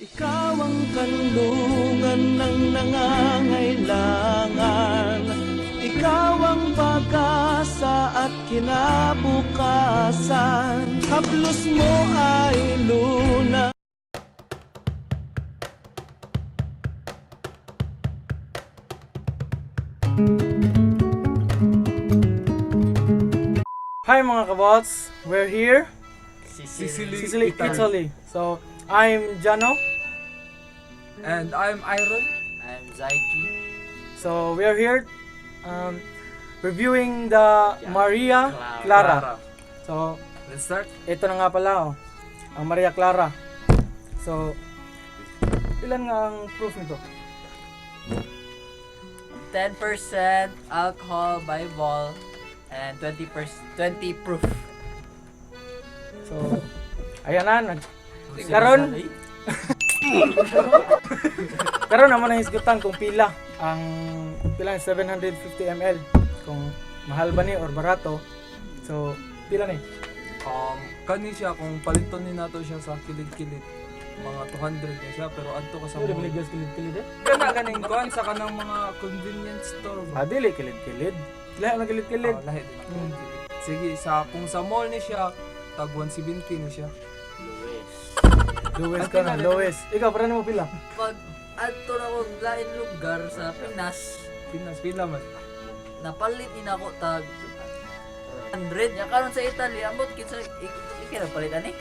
Ikaw ang kanlungan ng nangangailangan. Ikaw ang pag-asa at kinabukasan. Haplos mo ay luna. Hi mga kabots, we're here, Sicily, Italy. So, I'm Jano. And I'm Iron. I'm Zaiki. So, we're here reviewing the Maria Clara. So, Let's start. ito na nga pala, ang Maria Clara. So, ilan nga ang proof nito? 10% alcohol by vol and 20 proof. So, ayan na, karon naman ang hisgutan kung pila ang 750 ml, kung mahal ba ni or barato. So, pila ni? Kani siya, kung paliton ni nato siya sa kilid-kilid, mga 200 na siya, pero adto ka sa Pwede mall. biligyan kilid-kilid eh? Kana ganing kuan sa kanang mga convenience store ba? Dili kilid-kilid. Lahat na kilid-kilid. Lahi din ako. Sige, kung sa mall ni siya, tag 170 ni siya. Lowest ka na, lowest. Ikaw, para mo pila? Pag adto na kong lain lugar sa Pinas, Pila man. napalit din ako tag 100. Ya karon sa Italy, ambot kinsa ikira palitan eh.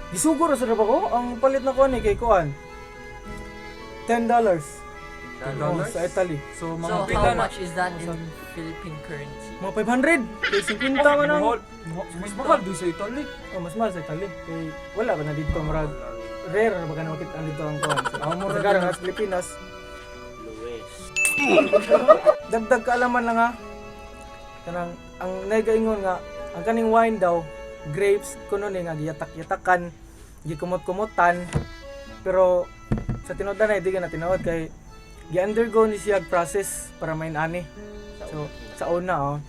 Gisuguro sa ba ko? Ang palit na ko ni kay Kuan. $10 $10? sa Italy. So, So mga how pila na. much is that in Philippine currency? Mga 500. Kay 50 man ang. Mas mahal doon sa Italy. Oh, mas mahal sa Italy. Kay wala ba na dito murag rare na ba ka na makita dito ang Kuan. Mura Sa din. sa Pilipinas. Dagdag kaalaman lang ha. Kanang ang nagaingon nga ang kaning wine daw grapes kuno ni nga giyatak-yatakan, gikumot-kumutan, pero sa tinuod na di ka na tinuod kay gi-undergo ni siya process para main-ani. So sa una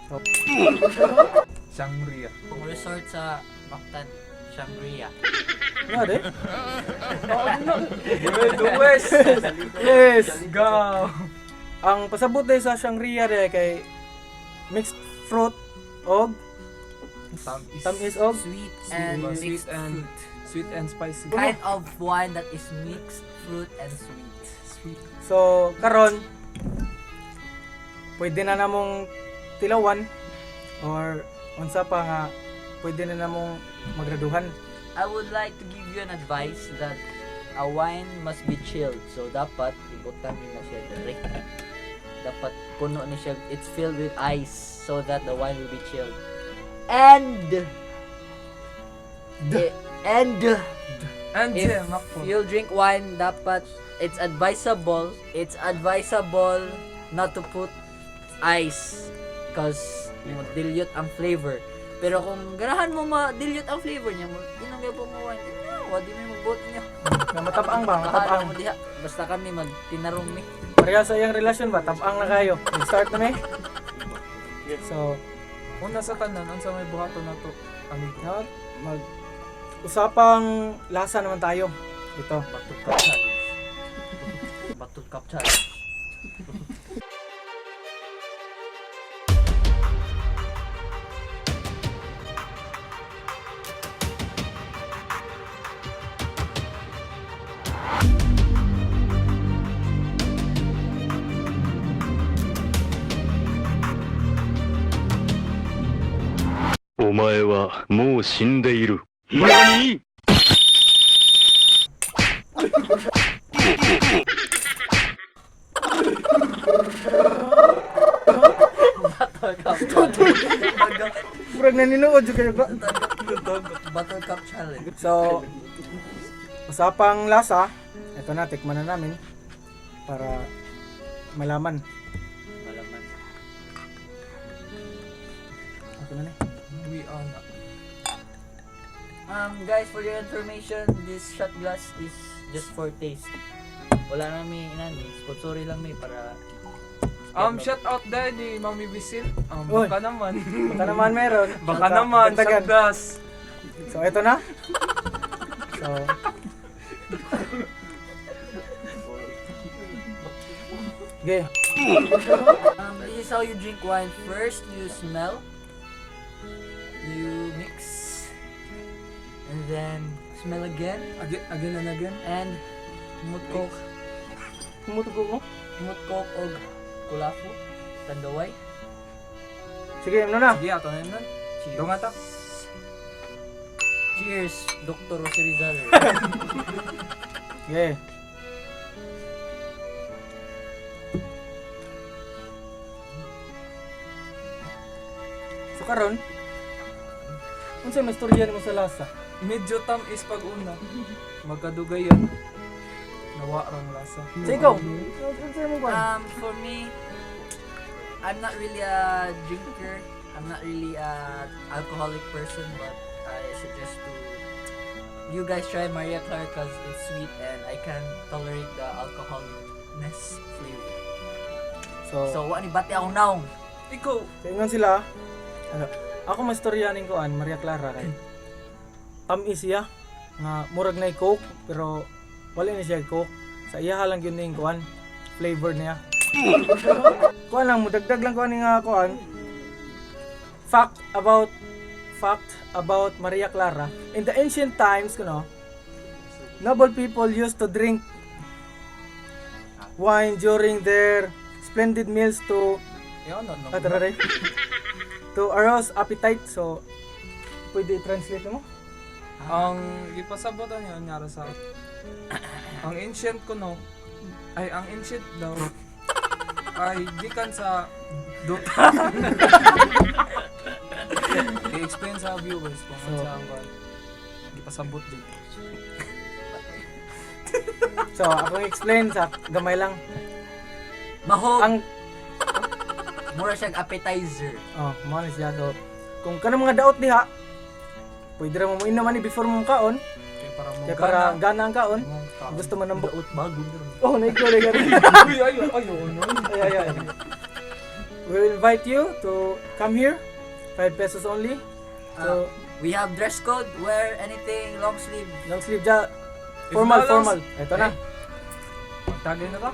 So Shangri-La. Kung resort sa Mactan, Shangri-La. nga de. The West. Yes. Go. Ang pasabot day sa Shangri-La de kay mixed fruit og tamis og Sweet and Sweet mixed and fruit. sweet and spicy. Kind of wine that is mixed fruit and sweet. so karon pwede na namong tilawan or unsa pa nga pwede na namong magraduhan. I would like to give you an advice that a wine must be chilled. So dapat ibutan mo na siya direct. Dapat puno ni siya. It's filled with ice so that the wine will be chilled. And And if makpo. you'll drink wine, dapat it's advisable not to put ice because dilute ang flavor. Pero kung ganahan mo ma-dilute ang flavor niya, inom niya po mo wine. Wadi mo magbuot niya. Nga matapang ba? Bahala Matapang. mo diha. Basta kami magtinarong mi. Pareha sa iyang relasyon ba? Tapang na kayo. Nag-start na may? So, Una sa tanan, unsa may buhaton nato? no, usapang lasa naman tayo. Ito. Batul cup challenge. Batul cup challenge. "お前はもう死んでいる。何?" Batul cup challenge. Murag naninood yung kayo ba? Batul cup challenge. So, usapang lasa. Ito na, tikman na namin. Para malaman. Malaman. Ito na na. We are na. Guys, for your information, this shot glass is just for taste. Wala na may inani, sponsori lang may para Shout out dahil ni Mami Bisil. Uy. Baka naman. Baka naman meron. Baka naman, Dagdagan. shot glass. So, ito na. So, Okay. This is how you drink wine. First, you smell, you mix, and then smell again, Again and again. and humot coke, Humutugo mo? humot coke og kulafu, tandaway. Sige, ano na? Sige, ato na yun. Cheers. Dungata. Cheers, Dr. Jose Rizal. Okay. So karon, unsay may istorya nimo sa lasa? Medyo tamis pag una. Magkadugay yan. Nawa rang lasa. So ikaw, unsay mo kuan? For me, I'm not really a drinker. I'm not really a alcoholic person, but I suggest to you guys try Maria Clara because it's sweet and I can tolerate the alcoholicness flavor. So, what ni bati ako naong? Ikaw, Kaingon sila, ano, ako may istorya ning kuan, Maria Clara kay. Tamis siya nga murag na coke pero wala na siya coke. Sa iya lang yun ning kuan, flavor niya. Kuan lang mudagdag lang kuan ning kuan. Fact about Maria Clara. In the ancient times, kuno, noble people used to drink wine during their splendid meals to yun, no. to arouse appetite. So pwede i-translate mo? Ang ipasabotan niya nyara sa ang ancient ko no ay ang ancient daw ay gikan sa Dota. I-explain sa viewers kung ano So, sa ang ipasabot din. So ako explain sa gamay lang. Mahog! Ang Mura siyang appetizer. mo ni siya do. Kung kanang mga daot diha, pwede ra mo inom ani before mo kaon, Kaya para mo kay para gana ang kaon. Gusto mo nang Daot bago na. Oh, naiko na gani. Ay. We will invite you to come here. 5 pesos only. So, We have dress code, wear anything, long sleeve. long sleeve ja. If Formal, not, formal. Ito na. Magtagay na ka?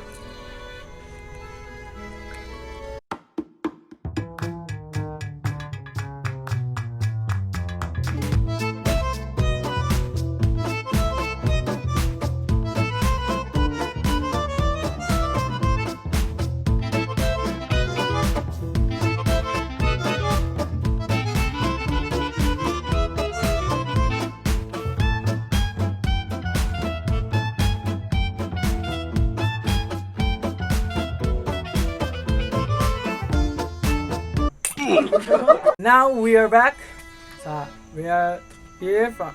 Now we are back. We are here from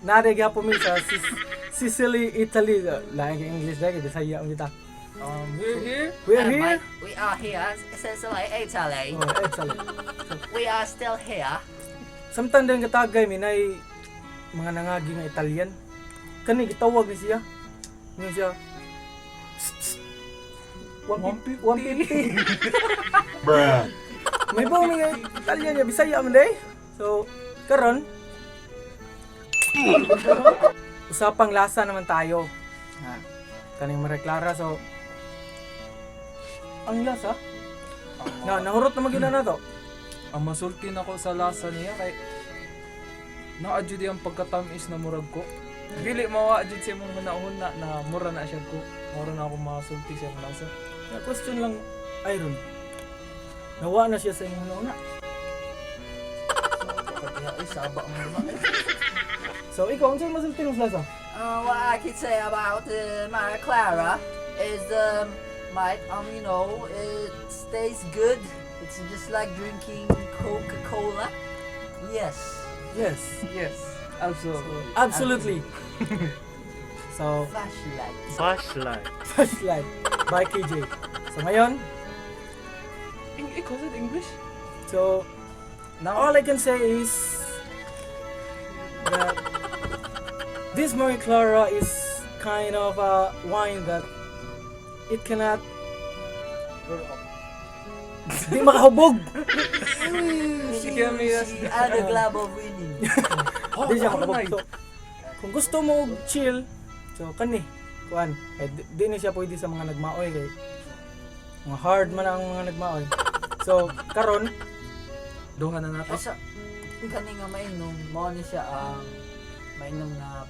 nade gyapon mi sa Sicily, Italy. Lagi English lagi Bisaya ang kita. We're here. We are here. We are here, essentially Italy. Oh, excellent. We are still here. Samtang din katagay minay mga nangagi nga Italian. Kani gitawag ni siya. Ni siya. 150. Bruh. May booming nga Italian niya Bisaya man day. So karon usapang lasa naman tayo. Kaning Maria Clara, so ang lasa nahurot naman gyud na to. Ang masulti na ko sa lasa niya kay na-adjud ang pagkatamis na murag ko. Dili mawa-adjud siya mong manahon na mura na siya ko. Mura na ako masulti siya ng lasa. Na question lang, Iron. Nawa na siya sa inyong nauna. Kaya isaba mo naman. So ikaw, ang saan masulti mo sa lasa? What I can say about Maria Clara is it stays good. It's just like drinking Coca-Cola. Yes. Yes. Yes, absolutely. Absolutely. So, Flashlight. Flashlight. Flashlight by KJ. So ngayon, Ikaw sa English? so Now, all I can say is that this Maria Clara is kind of a wine that it cannot di makahubog. Sige, Amiras. She had a glove of winning. Di siya makahubog. So, kung gusto mo og chill, so kani, kuan, di na siya pwede sa mga nagmaoy kay Mga hard man ang mga nagmaoy. So, karon Duha na nato. Asa kani nga mainom mao ni siya ang mainom na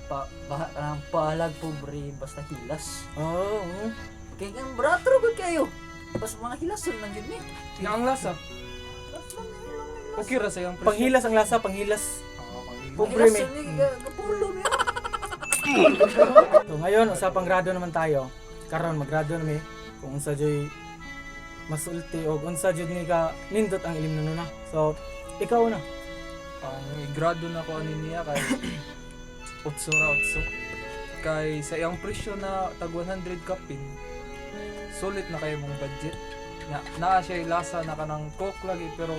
ang palag pobre basta hilas. oh, Kay ang bratro gud kayo. Basta mga hilason man yun ni. Nga ang lasa. Okay ra sa iyang presyo. panghilas ang lasa, panghilas. Pobre Hilason mi. ni kapulo mi. So ngayon usapang grado naman tayo. Karon maggrado na mi kung unsa joy masulti o unsa jud ni ka nindot ang ilim na. So ikaw na. Ang grado na ko ani niya kay 8 ra 8. Kay sa iyang presyo na tag 100 kapin. Sulit na kayo mong budget. Naa siya lasa na kanang coke lagi pero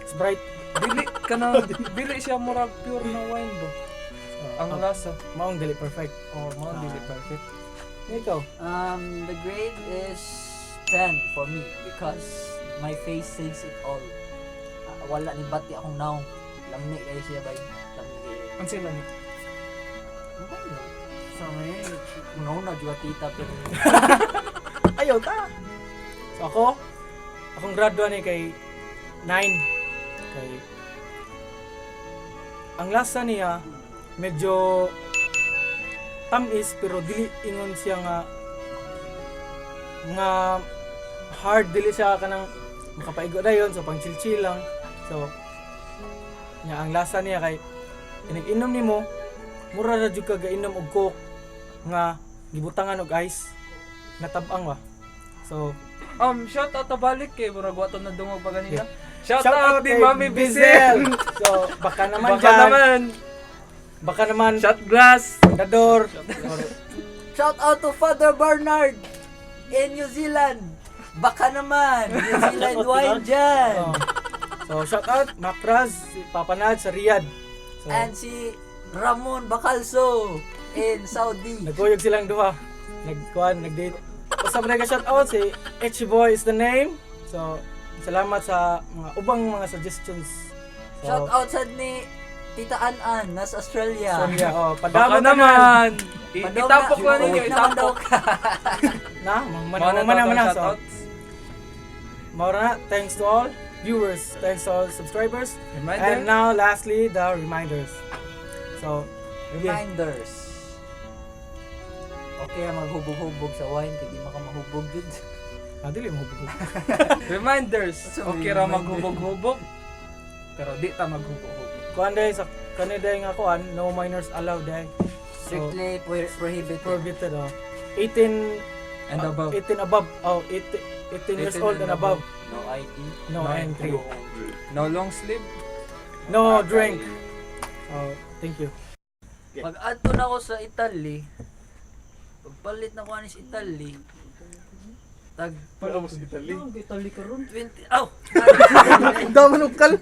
Sprite. dili siya murag pure na wine ba. Ang lasa. Maong dili perfect. Oh, mga dili perfect. Ikaw. The grade is 10 for me because my face says it all. Wala ni bati akong naong. Lamni kayo siya bay. Lamni kayo. Ang sila ni. Sa may una juga tita pero Ayaw ta. So akong grado ni kay 9. Kay ang lasa niya medyo tamis pero dili ingon siya nga hard, dili siya kanang makapaigo dayon, so pang chill lang. So nya ang lasa niya kay inom nimo mura ra jud ka gainom og coke nga gibutangan og ice natab-ang ba. So Shout out ta balik kay murag wato na dungog pa ganina. Yeah. Shout out kay ni Mami Bizel. So baka naman Baka naman dyan, shot glass. dador. shout out to Father Bernard in New Zealand. Baka naman New Zealand wine dyan. So shout out Macraz, si Papa Nad sa Riyadh. So And si Ramon Bacalso in Saudi. nagkuyog silang duha. Nag-date. Basta mo shout out si Boy is the name. So salamat sa mga ubang mga suggestions. So, Shout out sa ni Tita An nasa Australia. Sorry, Baka padamot na naman. Padawag Itapok na- lang ninyo, uwit naman daw itapok. ka. na, Mga mana na. So, shoutouts. maura na, thanks to all viewers, thanks to all subscribers. Reminder. And now, lastly, the reminders. So, Reminders. Okay, maghubog-hubog sa wine kaya di makamahubog yun. dili mo hubog. Reminders. So, Okay ra reminder. maghubog-hubog. Pero di ta maghubog-hubog. Kuan day sa kanida nga kuan, no minors allowed day. So, Strictly prohibited. prohibited 18 And above. 18 above. 18 years 18 old and and above. No ID. No entry. No long sleeve. No drink. Thank you. Pag-adto na ako sa Italy, pagpalit na ko ani sa Italy, tag Para mo sa Italy. Italy karon 20. Aw! Daman ukal.